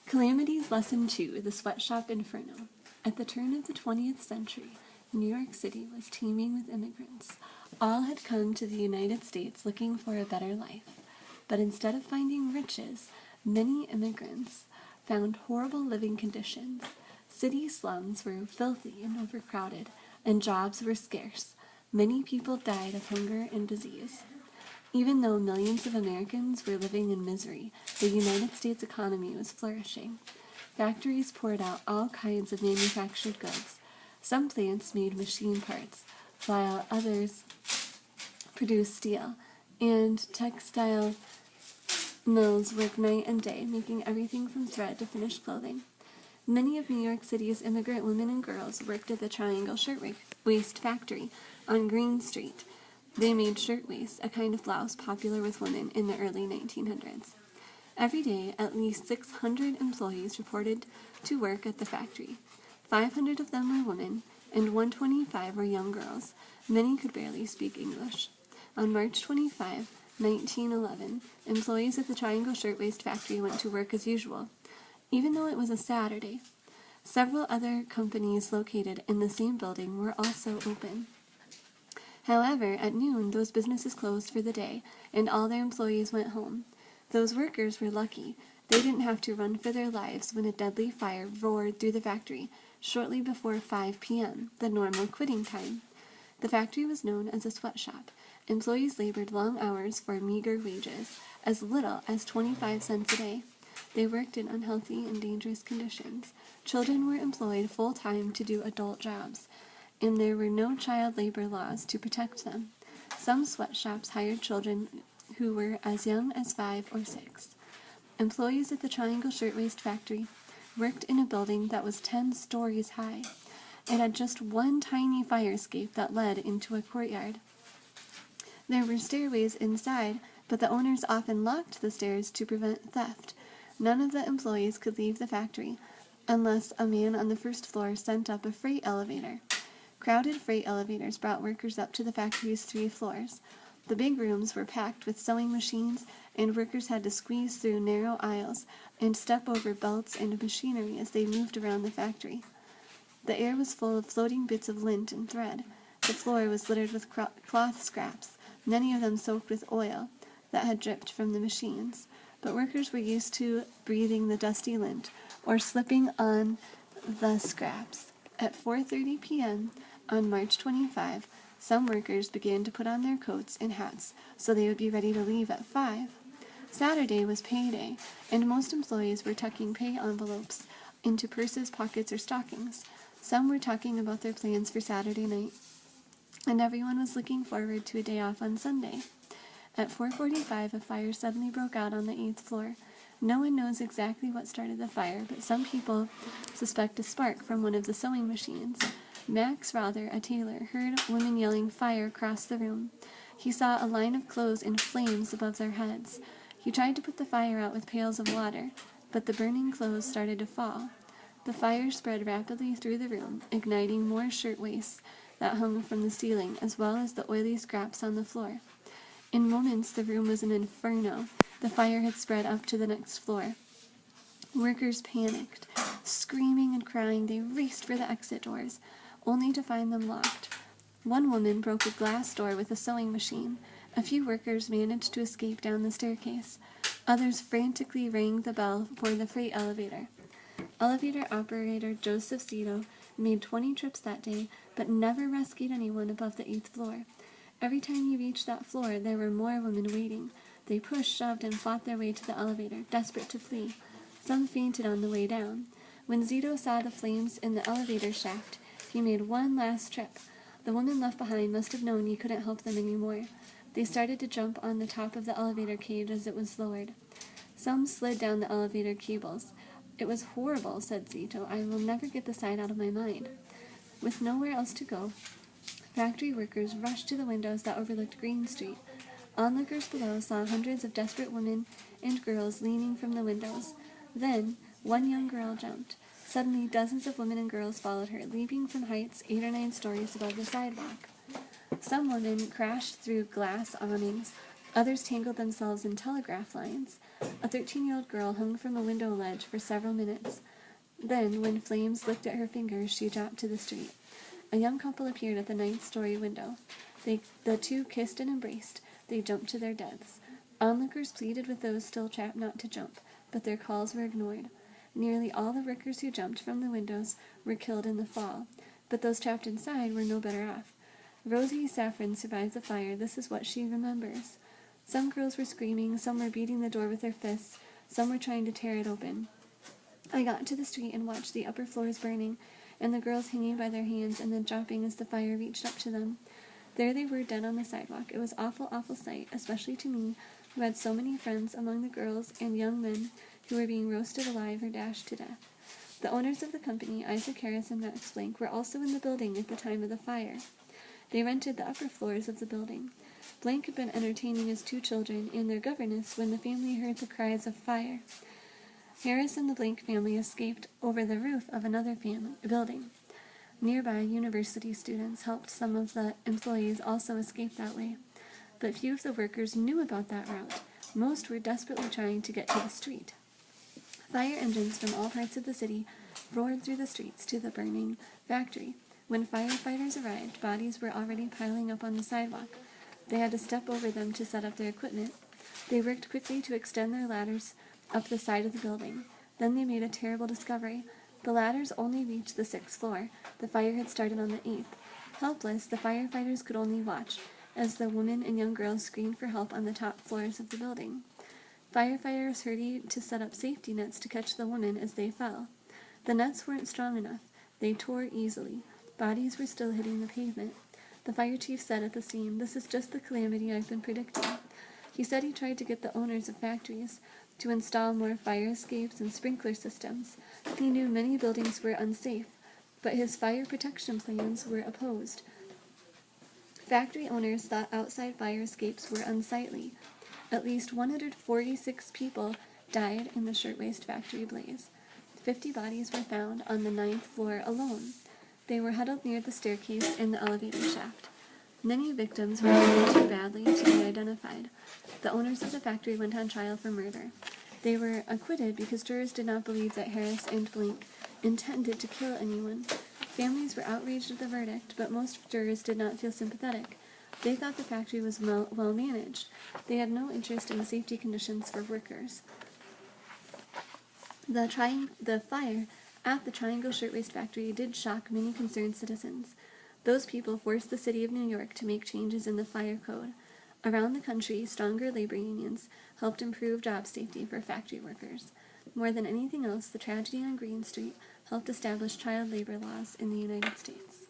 Calamities Lesson 2, The Sweatshop Inferno. At the turn of the 20th century, New York City was teeming with immigrants. All had come to the United States looking for a better life. But instead of finding riches, many immigrants found horrible living conditions. City slums were filthy and overcrowded, and jobs were scarce. Many people died of hunger and disease. Even though millions of Americans were living in misery, the United States economy was flourishing. Factories poured out all kinds of manufactured goods. Some plants made machine parts, while others produced steel, and textile mills worked night and day, making everything from thread to finished clothing. Many of New York City's immigrant women and girls worked at the Triangle Shirtwaist Factory on Green Street. They made shirtwaists, a kind of blouse popular with women in the early 1900s. Every day, at least 600 employees reported to work at the factory. 500 of them were women, and 125 were young girls. Many could barely speak English. On March 25, 1911, employees at the Triangle Shirtwaist Factory went to work as usual, even though it was a Saturday. Several other companies located in the same building were also open. However, at noon, those businesses closed for the day, and all their employees went home. Those workers were lucky. They didn't have to run for their lives when a deadly fire roared through the factory shortly before 5 p.m., the normal quitting time. The factory was known as a sweatshop. Employees labored long hours for meager wages, as little as 25 cents a day. They worked in unhealthy and dangerous conditions. Children were employed full-time to do adult jobs, and there were no child labor laws to protect them. Some sweatshops hired children who were as young as 5 or 6. Employees at the Triangle Shirtwaist Factory worked in a building that was 10 stories high. It had just one tiny fire escape that led into a courtyard. There were stairways inside, but the owners often locked the stairs to prevent theft. None of the employees could leave the factory unless a man on the first floor sent up a freight elevator. Crowded freight elevators brought workers up to the factory's 3 floors. The big rooms were packed with sewing machines, and workers had to squeeze through narrow aisles and step over belts and machinery as they moved around the factory. The air was full of floating bits of lint and thread. The floor was littered with cloth scraps, many of them soaked with oil that had dripped from the machines. But workers were used to breathing the dusty lint or slipping on the scraps. At 4:30 p.m. on March 25, some workers began to put on their coats and hats so they would be ready to leave at 5. Saturday was payday, and most employees were tucking pay envelopes into purses, pockets, or stockings. Some were talking about their plans for Saturday night, and everyone was looking forward to a day off on Sunday. At 4:45, a fire suddenly broke out on the 8th floor. No one knows exactly what started the fire, but some people suspect a spark from one of the sewing machines. Max Rother, a tailor, heard women yelling fire across the room. He saw a line of clothes in flames above their heads. He tried to put the fire out with pails of water, but the burning clothes started to fall. The fire spread rapidly through the room, igniting more shirtwaists that hung from the ceiling, as well as the oily scraps on the floor. In moments, the room was an inferno. The fire had spread up to the next floor. Workers panicked. Screaming and crying, they raced for the exit doors, only to find them locked. One woman broke a glass door with a sewing machine. A few workers managed to escape down the staircase. Others frantically rang the bell for the freight elevator. Elevator operator Joseph Zito made 20 trips that day, but never rescued anyone above the 8th floor. Every time he reached that floor, there were more women waiting. They pushed, shoved, and fought their way to the elevator, desperate to flee. Some fainted on the way down. When Zito saw the flames in the elevator shaft, he made one last trip. The women left behind must have known he couldn't help them anymore. They started to jump on the top of the elevator cage as it was lowered. Some slid down the elevator cables. "It was horrible," said Zito. "I will never get the sight out of my mind." With nowhere else to go, factory workers rushed to the windows that overlooked Green Street. Onlookers below saw hundreds of desperate women and girls leaning from the windows. Then, one young girl jumped. Suddenly, dozens of women and girls followed her, leaping from heights 8 or 9 stories above the sidewalk. Some women crashed through glass awnings. Others tangled themselves in telegraph lines. A 13-year-old girl hung from a window ledge for several minutes. Then, when flames licked at her fingers, she dropped to the street. A young couple appeared at the 9th-story window. The two kissed and embraced. They jumped to their deaths. Onlookers pleaded with those still trapped not to jump, but their calls were ignored. Nearly all the workers who jumped from the windows were killed in the fall, but those trapped inside were no better off. Rosie Saffron survived the fire. This is what she remembers. Some girls were screaming, some were beating the door with their fists, some were trying to tear it open. I got to the street and watched the upper floors burning, and the girls hanging by their hands and then dropping as the fire reached up to them. There they were, dead on the sidewalk. It was awful, awful sight, especially to me, who had so many friends among the girls and young men who were being roasted alive or dashed to death. The owners of the company, Isaac Harris and Max Blank, were also in the building at the time of the fire. They rented the upper floors of the building. Blank had been entertaining his 2 children and their governess when the family heard the cries of fire. Harris and the Blank family escaped over the roof of another building. Nearby, university students helped some of the employees also escape that way. But few of the workers knew about that route. Most were desperately trying to get to the street. Fire engines from all parts of the city roared through the streets to the burning factory. When firefighters arrived, bodies were already piling up on the sidewalk. They had to step over them to set up their equipment. They worked quickly to extend their ladders up the side of the building. Then they made a terrible discovery. The ladders only reached the 6th floor. The fire had started on the 8th. Helpless, the firefighters could only watch as the women and young girls screamed for help on the top floors of the building. Firefighters hurried to set up safety nets to catch the women as they fell. The nets weren't strong enough. They tore easily. Bodies were still hitting the pavement. The fire chief said at the scene, "This is just the calamity I've been predicting." He said he tried to get the owners of factories to install more fire escapes and sprinkler systems. He knew many buildings were unsafe, but his fire protection plans were opposed. Factory owners thought outside fire escapes were unsightly. At least 146 people died in the shirtwaist factory blaze. 50 bodies were found on the 9th floor alone. They were huddled near the staircase in the elevator shaft. Many victims were injured too badly to be identified. The owners of the factory went on trial for murder. They were acquitted because jurors did not believe that Harris and Blank intended to kill anyone. Families were outraged at the verdict, but most jurors did not feel sympathetic. They thought the factory was well managed. They had no interest in the safety conditions for workers. The fire at the Triangle Shirtwaist Factory did shock many concerned citizens. Those people forced the city of New York to make changes in the fire code. Around the country, stronger labor unions helped improve job safety for factory workers. More than anything else, the tragedy on Green Street helped establish child labor laws in the United States.